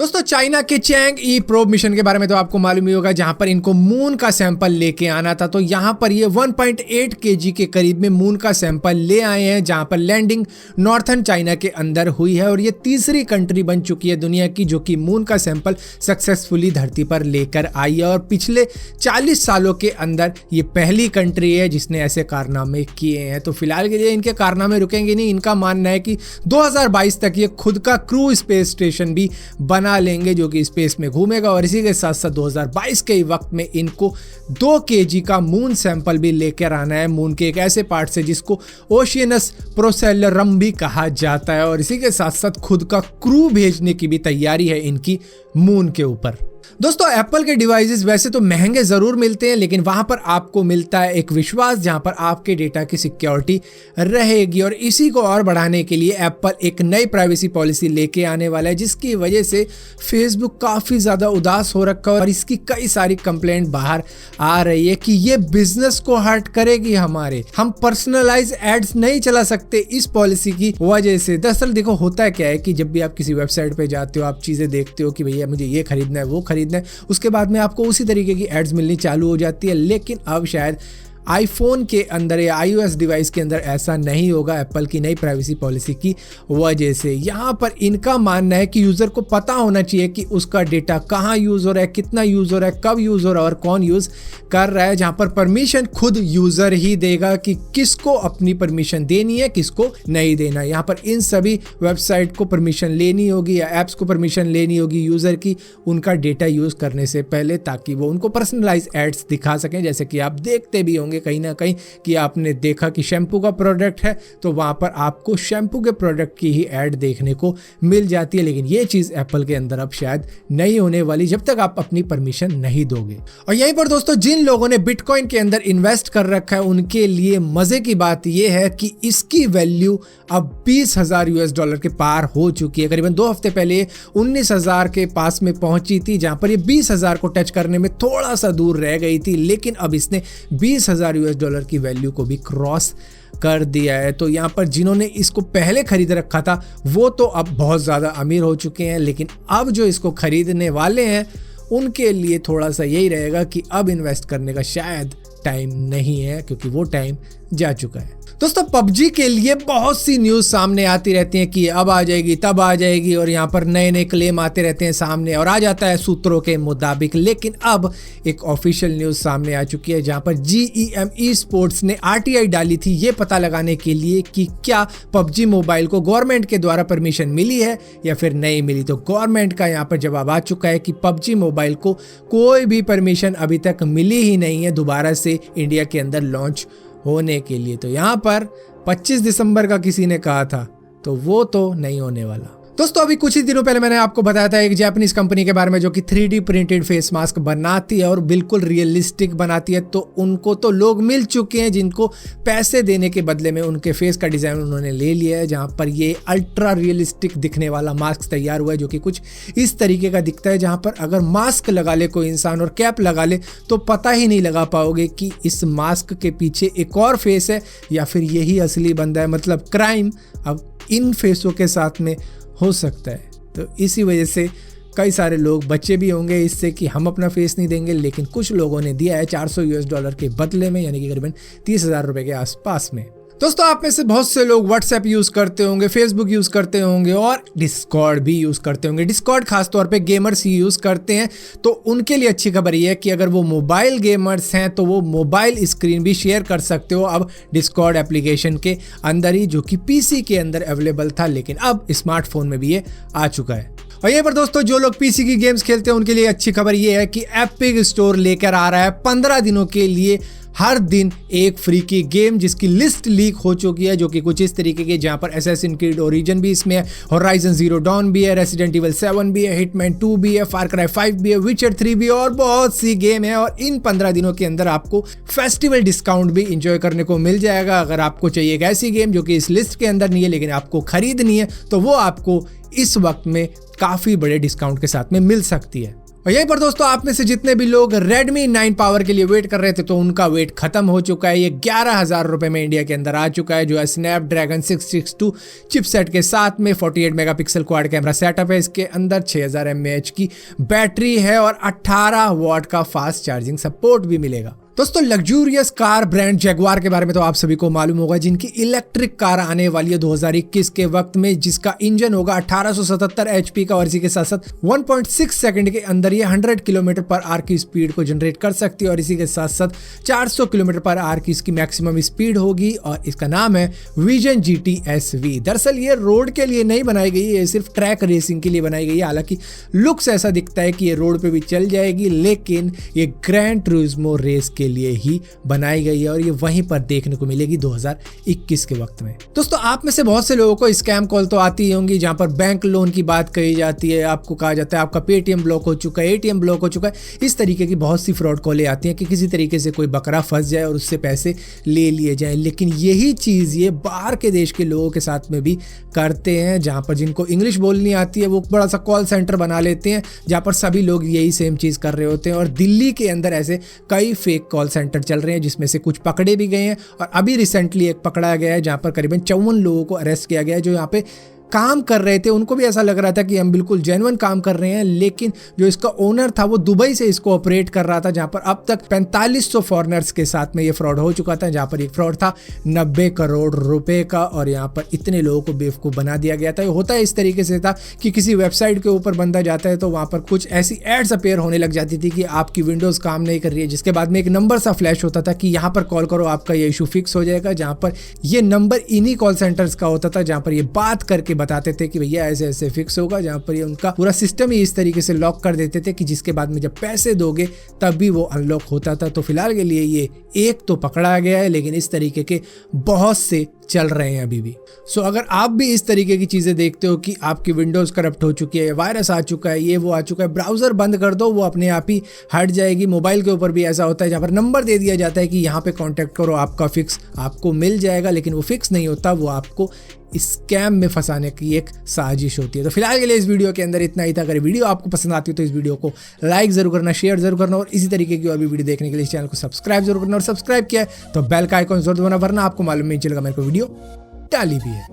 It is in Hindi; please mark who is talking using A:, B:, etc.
A: दोस्तों चाइना के चैंग ई प्रोब मिशन के बारे में तो आपको मालूम ही होगा, जहां पर इनको मून का सैंपल लेके आना था। तो यहां पर ये 1.8 केजी के करीब में मून का सैंपल ले आए हैं, जहां पर लैंडिंग नॉर्थन चाइना के अंदर हुई है और ये तीसरी कंट्री बन चुकी है दुनिया की जो कि मून का सैंपल सक्सेसफुली धरती पर लेकर आई है। और पिछले 40 सालों के अंदर ये पहली कंट्री है जिसने ऐसे कारनामे किए हैं। तो फिलहाल के लिए इनके कारनामे रुकेंगे नहीं। इनका मानना है कि 2022 तक ये खुद का क्रू स्पेस स्टेशन भी बना लेंगे जो कि स्पेस में घूमेगा। और इसी के साथ साथ 2022 के वक्त में इनको 2 केजी का मून सैंपल भी लेकर आना है, मून के एक ऐसे पार्ट से जिसको ओशियनस प्रोसेलरम भी कहा जाता है। और इसी के साथ साथ खुद का क्रू भेजने की भी तैयारी है इनकी मून के ऊपर। दोस्तों एप्पल के डिवाइसेस वैसे तो महंगे जरूर मिलते हैं, लेकिन वहां पर आपको मिलता है एक विश्वास जहां पर आपके डेटा की सिक्योरिटी रहेगी। और इसी को और बढ़ाने के लिए एप्पल एक नई प्राइवेसी पॉलिसी लेके आने वाला है, जिसकी वजह से फेसबुक काफी ज्यादा उदास हो रखा है और इसकी कई सारी कंप्लेंट बाहर आ रही है कि ये बिजनेस को हर्ट करेगी। हम पर्सनलाइज एड्स नहीं चला सकते इस पॉलिसी की वजह से। दरअसल देखो होता है क्या है कि जब भी आप किसी वेबसाइट पे जाते हो, आप चीजें देखते हो कि भैया मुझे ये खरीदना है वो खरीदना है, उसके बाद में आपको उसी तरीके की एड्स मिलनी चालू हो जाती है। लेकिन अब शायद आईफोन के अंदर या iOS डिवाइस के अंदर ऐसा नहीं होगा एप्पल की नई प्राइवेसी पॉलिसी की वजह से। यहाँ पर इनका मानना है कि यूज़र को पता होना चाहिए कि उसका डेटा कहाँ यूज़ हो रहा है, कितना यूज़ हो रहा है, कब यूज़ हो रहा है और कौन यूज़ कर रहा है। जहाँ पर परमिशन खुद यूज़र ही देगा कि किसको अपनी परमिशन देनी है, किसको नहीं देना। यहाँ पर इन सभी वेबसाइट को परमिशन लेनी होगी या ऐप्स को परमिशन लेनी होगी यूज़र की उनका डेटा यूज़ करने से पहले, ताकि वो उनको पर्सनलाइज एड्स दिखा सकें। जैसे कि आप देखते भी होंगे कहीं ना कहीं कि आपने देखा कि शैम्पू का प्रोडक्ट है तो वहां पर आपको शैम्पू के प्रोडक्ट की ही ऐड देखने को मिल जाती है। लेकिन ये चीज एप्पल के अंदर अब शायद नहीं होने वाली जब तक आप अपनी परमिशन नहीं दोगे। और यहीं पर दोस्तों जिन लोगों ने बिटकॉइन के अंदर इन्वेस्ट कर रखा है उनके लिए मजे की बात यह है कि इसकी वैल्यू अब $20,000 के पार हो चुकी है। करीबन 2 हफ्ते पहले 19,000 के पास में पहुंची थी, जहां पर ये 20,000 को टच करने में थोड़ा सा दूर रह गई थी। लेकिन अब इसने $20,000 की वैल्यू को भी क्रॉस कर दिया है। तो यहाँ पर जिन्होंने इसको पहले खरीद रखा था वो तो अब बहुत ज़्यादा अमीर हो चुके हैं, लेकिन अब जो इसको खरीदने वाले हैं उनके लिए थोड़ा सा यही रहेगा कि अब इन्वेस्ट करने का शायद टाइम नहीं है, क्योंकि वो टाइम जा चुका है। दोस्तों पबजी के लिए बहुत सी न्यूज़ सामने आती रहती हैं कि अब आ जाएगी तब आ जाएगी, और यहाँ पर नए नए क्लेम आते रहते हैं सामने और आ जाता है सूत्रों के मुताबिक। लेकिन अब एक ऑफिशियल न्यूज़ सामने आ चुकी है जहाँ पर GEM Esports ने RTI डाली थी ये पता लगाने के लिए कि क्या पबजी मोबाइल को गवर्नमेंट के द्वारा परमिशन मिली है या फिर नहीं मिली। तो गवर्नमेंट का यहाँ पर जवाब आ चुका है कि पबजी मोबाइल को कोई भी परमिशन अभी तक मिली ही नहीं है दोबारा से इंडिया के अंदर लॉन्च होने के लिए। तो यहाँ पर 25 दिसंबर का किसी ने कहा था, तो वो तो नहीं होने वाला। दोस्तों अभी कुछ ही दिनों पहले मैंने आपको बताया था एक जापानीज कंपनी के बारे में जो कि 3D प्रिंटेड फेस मास्क बनाती है और बिल्कुल रियलिस्टिक बनाती है। तो उनको तो लोग मिल चुके हैं जिनको पैसे देने के बदले में उनके फेस का डिजाइन उन्होंने ले लिया है, जहां पर ये अल्ट्रा रियलिस्टिक दिखने वाला मास्क तैयार हुआ है जो कि कुछ इस तरीके का दिखता है, जहां पर अगर मास्क लगा ले कोई इंसान और कैप लगा ले तो पता ही नहीं लगा पाओगे कि इस मास्क के पीछे एक और फेस है या फिर यही असली बंदा है। मतलब क्राइम अब इन फेसों के साथ में हो सकता है। तो इसी वजह से कई सारे लोग बच्चे भी होंगे इससे कि हम अपना फेस नहीं देंगे, लेकिन कुछ लोगों ने दिया है $400 के बदले में, यानी कि करीबन $30,000 के आसपास में। दोस्तों आप में से बहुत से लोग व्हाट्सएप यूज़ करते होंगे, फेसबुक यूज़ करते होंगे और डिस्कॉर्ड भी यूज़ करते होंगे। डिस्कॉर्ड खासतौर पे गेमर्स ही यूज़ करते हैं। तो उनके लिए अच्छी खबर ये है कि अगर वो मोबाइल गेमर्स हैं तो वो मोबाइल स्क्रीन भी शेयर कर सकते हो अब डिस्कॉर्ड एप्लीकेशन के अंदर ही, जो कि PC के अंदर अवेलेबल था लेकिन अब स्मार्टफोन में भी ये आ चुका है। और ये पर दोस्तों जो लोग PC की गेम्स खेलते हैं उनके लिए अच्छी खबर ये है कि एपिक स्टोर लेकर आ रहा है 15 दिनों के लिए हर दिन एक फ्री की गेम, जिसकी लिस्ट लीक हो चुकी है, जो कि कुछ इस तरीके की, जहां पर Assassin's Creed Origin भी इसमें है, Horizon Zero Dawn भी है, Resident Evil 7 भी है, Hitman 2 भी है, Far Cry 5 भी है, Witcher 3 भी है और बहुत सी गेम है। और इन 15 दिनों के अंदर आपको फेस्टिवल डिस्काउंट भी इंजॉय करने को मिल जाएगा। अगर आपको चाहिए एक ऐसी गेम जो कि इस लिस्ट के अंदर नहीं है लेकिन आपको खरीदनी है, तो वो आपको इस वक्त में काफी बड़े डिस्काउंट के साथ में मिल सकती है। और यहीं पर दोस्तों आप में से जितने भी लोग Redmi 9 पावर के लिए वेट कर रहे थे तो उनका वेट खत्म हो चुका है। ये 11,000 रुपए में इंडिया के अंदर आ चुका है, जो है स्नैपड्रैगन 662 चिपसेट के साथ में 48 मेगापिक्सल क्वाड कैमरा सेटअप है। इसके अंदर 6000 mAh की बैटरी है और 18 वॉट का फास्ट चार्जिंग सपोर्ट भी मिलेगा। दोस्तों लग्जूरियस कार ब्रांड जगुआर के बारे में तो आप सभी को मालूम होगा, जिनकी इलेक्ट्रिक कार आने वाली है 2021 के वक्त में, जिसका इंजन होगा 1877 HP का और इसी के साथ साथ 1.6 सेकंड के अंदर ये 100 किलोमीटर पर आवर की स्पीड को जनरेट कर सकती है और इसी के साथ साथ 400 किलोमीटर पर आवर की इसकी मैक्सिमम स्पीड होगी और इसका नाम है विजन GT SV। दरअसल ये रोड के लिए नहीं बनाई गई है, ये सिर्फ ट्रैक रेसिंग के लिए बनाई गई है। हालांकि लुक्स ऐसा दिखता है कि ये रोड पे भी चल जाएगी, लेकिन ये ग्रैंड टूरिज्मो रेस के लिए ही बनाई गई है और ये वहीं पर देखने को मिलेगी 2021 के वक्त में। दोस्तों आप में से बहुत से लोगों को स्कैम कॉल तो आती ही होंगी, जहां पर बैंक लोन की बात कही जाती है, आपको कहा जाता है आपका पेटीएम ब्लॉक हो चुका है, ATM ब्लॉक हो चुका है। इस तरीके की बहुत सी फ्रॉड कॉलें आती हैं कि किसी तरीके से कोई बकरा फंस जाए और उससे पैसे ले लिए जाए। लेकिन यही चीज ये बाहर के देश के लोगों के साथ में भी करते हैं, जहां पर जिनको इंग्लिश बोलनी आती है वो बड़ा सा कॉल सेंटर बना लेते हैं, जहां पर सभी लोग यही सेम चीज कर रहे होते हैं। और दिल्ली के अंदर ऐसे कई फेक कॉल सेंटर चल रहे हैं, जिसमें से कुछ पकड़े भी गए हैं और अभी रिसेंटली एक पकड़ा गया है, जहां पर करीबन 54 लोगों को अरेस्ट किया गया है जो यहाँ पे काम कर रहे थे। उनको भी ऐसा लग रहा था कि हम बिल्कुल जेन्युइन काम कर रहे हैं, लेकिन जो इसका ओनर था वो दुबई से इसको ऑपरेट कर रहा था, जहां पर अब तक 4500 फॉरेनर्स के साथ में ये फ्रॉड हो चुका था, जहां पर एक फ्रॉड था 90 करोड़ रुपए का और यहाँ पर इतने लोगों को बेवकूफ बना दिया गया था। ये होता है इस तरीके से था कि किसी वेबसाइट के ऊपर बंदा जाता है तो वहां पर कुछ ऐसी एड्स अपीयर होने लग जाती थी कि आपकी विंडोज काम नहीं कर रही है, जिसके बाद में एक नंबर सा फ्लैश होता था कि यहाँ पर कॉल करो, आपका ये इशू फिक्स हो जाएगा। जहां पर ये नंबर इन्हीं कॉल सेंटर्स का होता था, जहां पर ये बात करके बताते थे कि भैया ऐसे ऐसे फिक्स होगा, जहां पर ये उनका पूरा सिस्टम ही इस तरीके से लॉक कर देते थे कि जिसके बाद में जब पैसे दोगे तब भी वो अनलॉक होता था। तो फिलहाल के लिए ये एक तो पकड़ा गया है, लेकिन इस तरीके के बहुत से चल रहे हैं अभी भी। सो अगर आप भी इस तरीके की चीजें देखते हो कि आपकी विंडोज करप्ट हो चुकी है, वायरस आ चुका है, ये वो आ चुका है, ब्राउजर बंद कर दो, वो अपने आप ही हट जाएगी। मोबाइल के ऊपर भी ऐसा होता है जहां पर नंबर दे दिया जाता है कि यहाँ पे कांटेक्ट करो, आपका फिक्स आपको मिल जाएगा, लेकिन वो फिक्स नहीं होता, वो आपको स्कैम में फंसाने की एक साजिश होती है। तो फिलहाल के लिए इस वीडियो के अंदर इतना ही था। अगर वीडियो आपको पसंद आती हो तो इस वीडियो को लाइक जरूर करना, शेयर जरूर करना और इसी तरीके की और भी वीडियो देखने के लिए इस चैनल को सब्सक्राइब जरूर करना और सब्सक्राइब किया है तो बेल का आइकॉन जरूर दबाना, वरना आपको मालूम नहीं चलेगा मेरे को वीडियो डाली भी है।